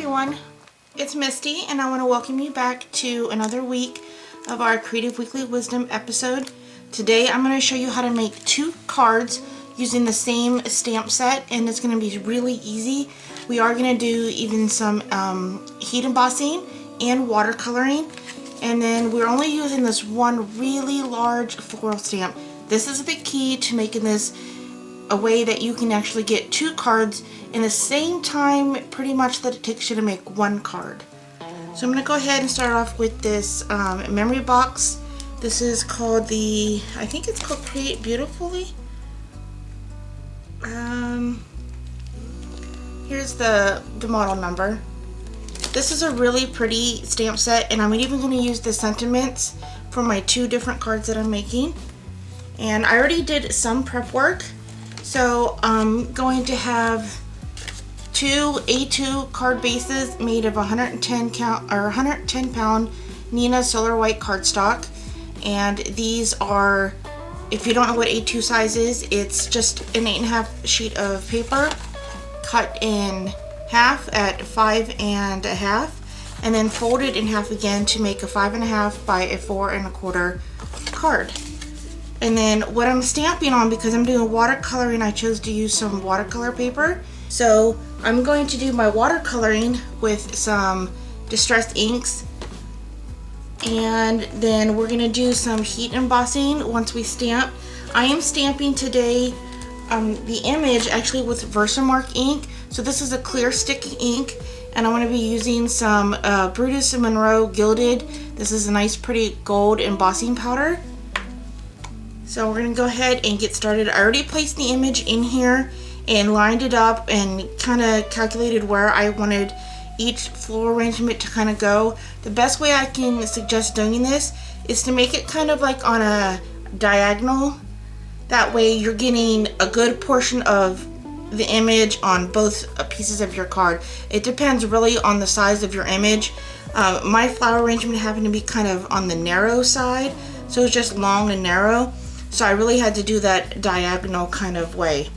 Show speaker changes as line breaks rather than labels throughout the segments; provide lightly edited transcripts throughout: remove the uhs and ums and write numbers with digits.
everyone, it's Misty and I want to welcome you back to another week of our Creative Weekly Wisdom episode. Today I'm going to show you how to make 2 cards using the same stamp set, and it's going to be really easy. We are going to do even some heat embossing and watercoloring, and then we're only using this one really large floral stamp. This is the key to making this a way that you can actually get 2 cards in the same time pretty much that it takes you to make 1 card. So I'm going to go ahead and start off with this memory box. This is called I think it's called Create Beautifully. Here's the model number. This is a really pretty stamp set, and I'm even going to use the sentiments for my 2 different cards that I'm making. And I already did some prep work. So I'm going to have 2 A2 card bases made of 110 pound Neenah Solar White cardstock, and these are, if you don't know what A2 size is, it's just an 8.5 sheet of paper cut in half at 5.5 and then folded in half again to make a 5.5 by a 4.25 card. And then what I'm stamping on, because I'm doing watercoloring, I chose to use some watercolor paper. So I'm going to do my watercoloring with some distressed inks, and then we're going to do some heat embossing once we stamp. I am stamping today the image actually with Versamark ink. So this is a clear sticky ink, and I'm going to be using some Brutus and Monroe Gilded. This is a nice pretty gold embossing powder. So we're going to go ahead and get started. I already placed the image in here and lined it up and kind of calculated where I wanted each floral arrangement to kind of go. The best way I can suggest doing this is to make it kind of like on a diagonal. That way you're getting a good portion of the image on both pieces of your card. It depends really on the size of your image. My flower arrangement happened to be kind of on the narrow side, so it's just long and narrow. So I really had to do that diagonal kind of way.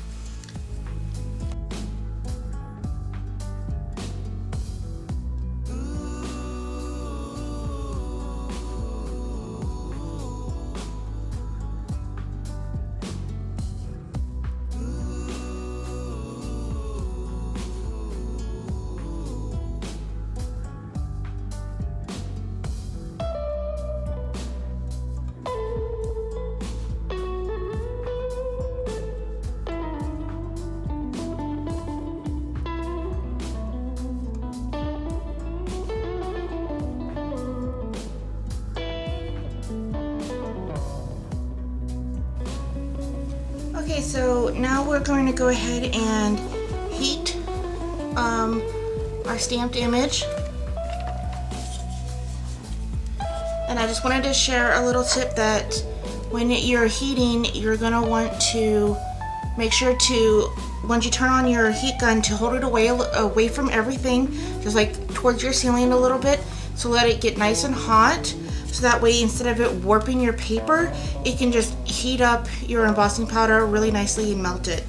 Okay, so now we're going to go ahead and heat our stamped image. And I just wanted to share a little tip that when you're heating, you're going to want to make sure to, once you turn on your heat gun, to hold it away from everything, just like towards your ceiling a little bit, so let it get nice and hot. So that way, instead of it warping your paper, it can just heat up your embossing powder really nicely and melt it.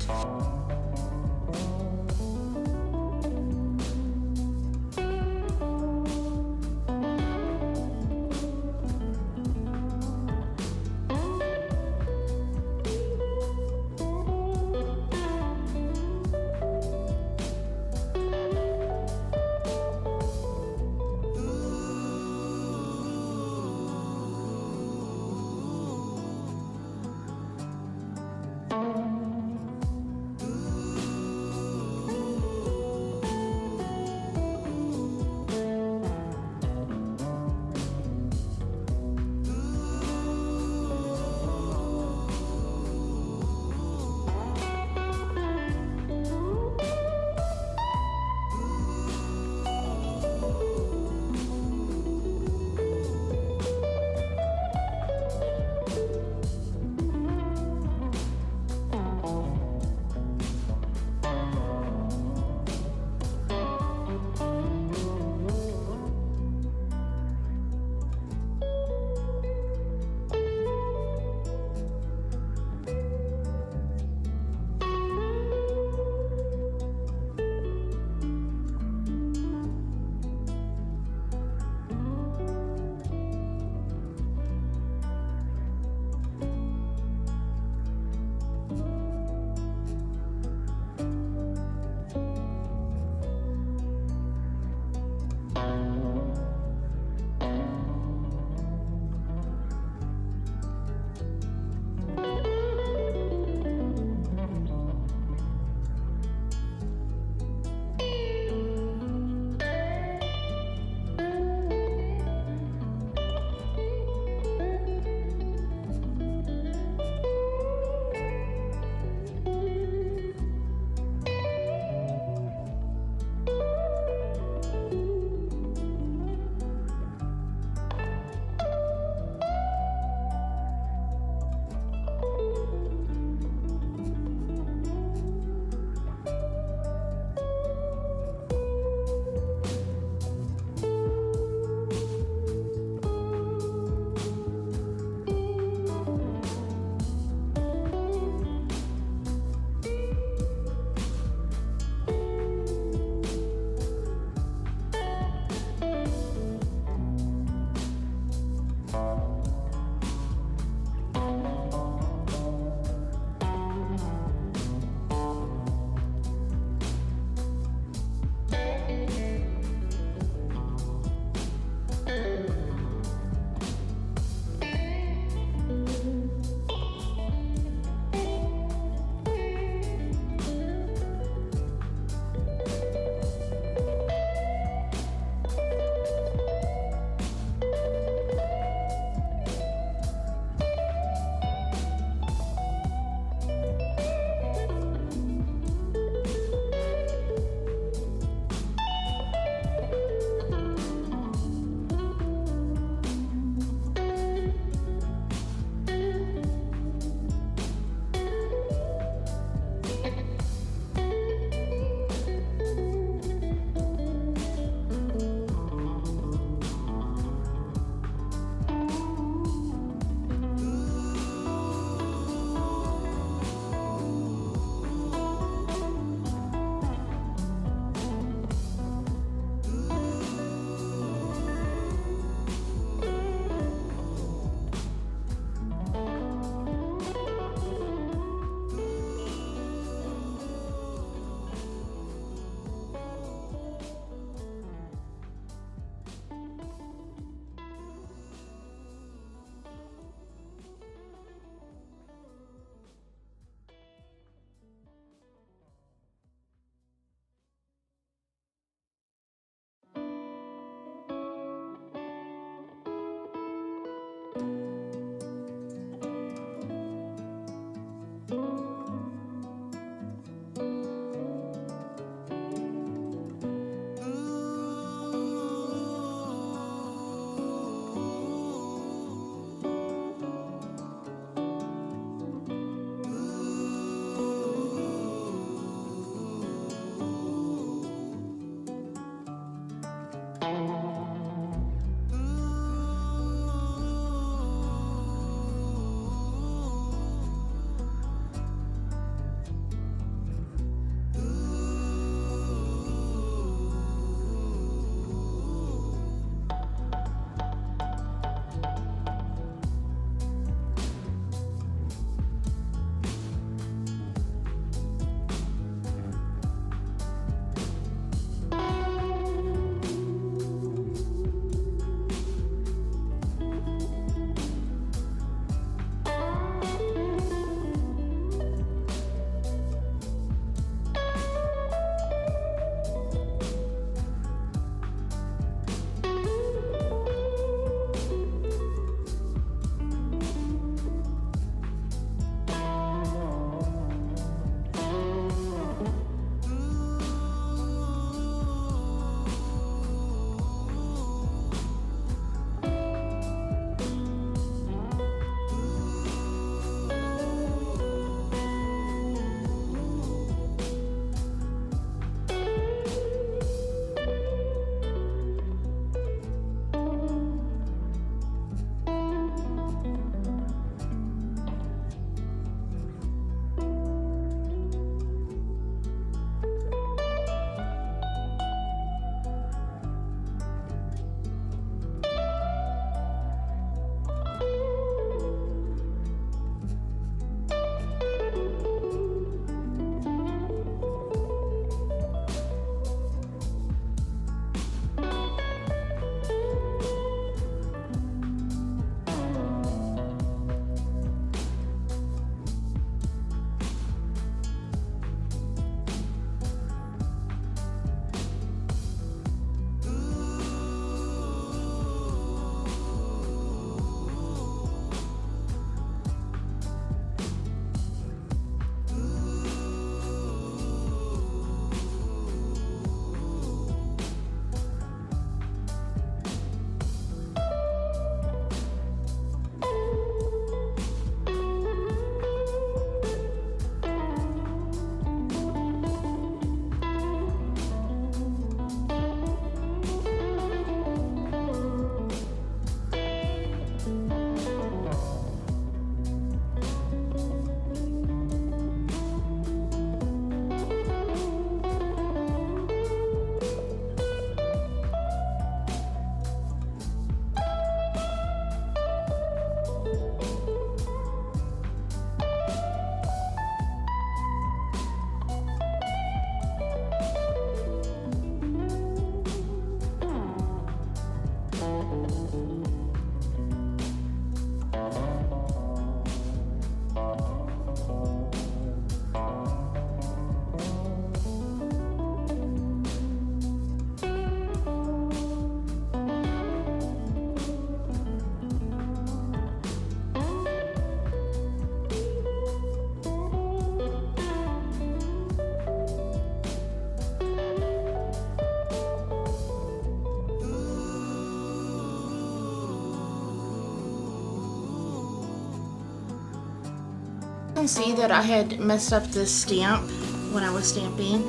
can see that I had messed up this stamp when I was stamping.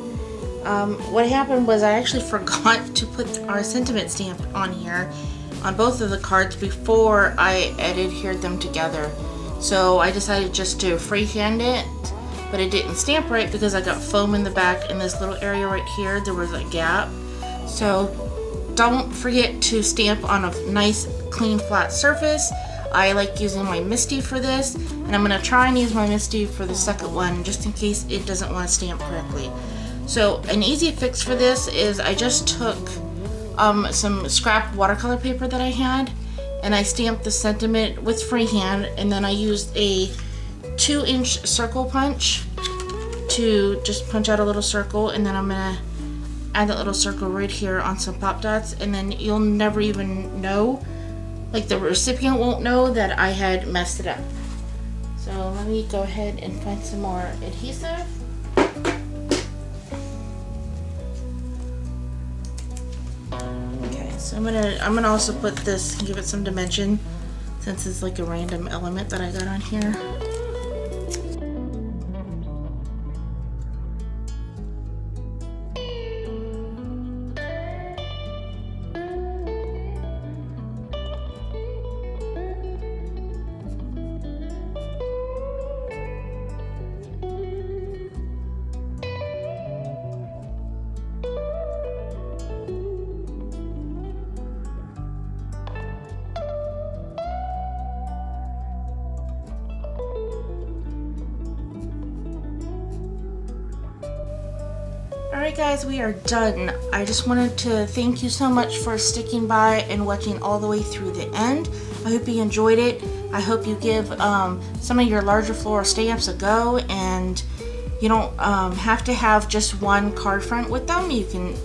What happened was I actually forgot to put our sentiment stamp on here on both of the cards before I adhered them together. So I decided just to freehand it, but it didn't stamp right because I got foam in the back. In this little area right here, there was a gap. So don't forget to stamp on a nice, clean, flat surface. I like using my Misty for this, and I'm going to try and use my Misty for the second one just in case it doesn't want to stamp correctly. So an easy fix for this is I just took some scrap watercolor paper that I had, and I stamped the sentiment with freehand, and then I used a 2-inch circle punch to just punch out a little circle, and then I'm gonna add that little circle right here on some pop dots, and then you'll never even know, like the recipient won't know that I had messed it up. So let me go ahead and find some more adhesive. So I'm gonna also put this, give it some dimension, since it's like a random element that I got on here. Alright guys, we are done. I just wanted to thank you so much for sticking by and watching all the way through the end. I hope you enjoyed it. I hope you give some of your larger floral stamps a go, and you don't have to have just one card front with them. You can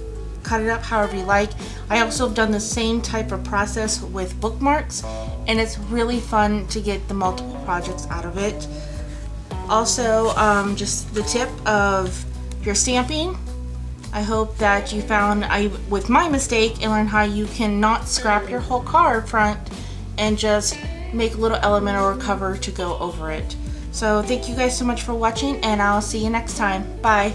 cut it up however you like. I also have done the same type of process with bookmarks, and it's really fun to get the multiple projects out of it. Also, just the tip of your stamping. I hope that you found, with my mistake, and learned how you can not scrap your whole card front and just make a little element or cover to go over it. So thank you guys so much for watching, and I'll see you next time. Bye.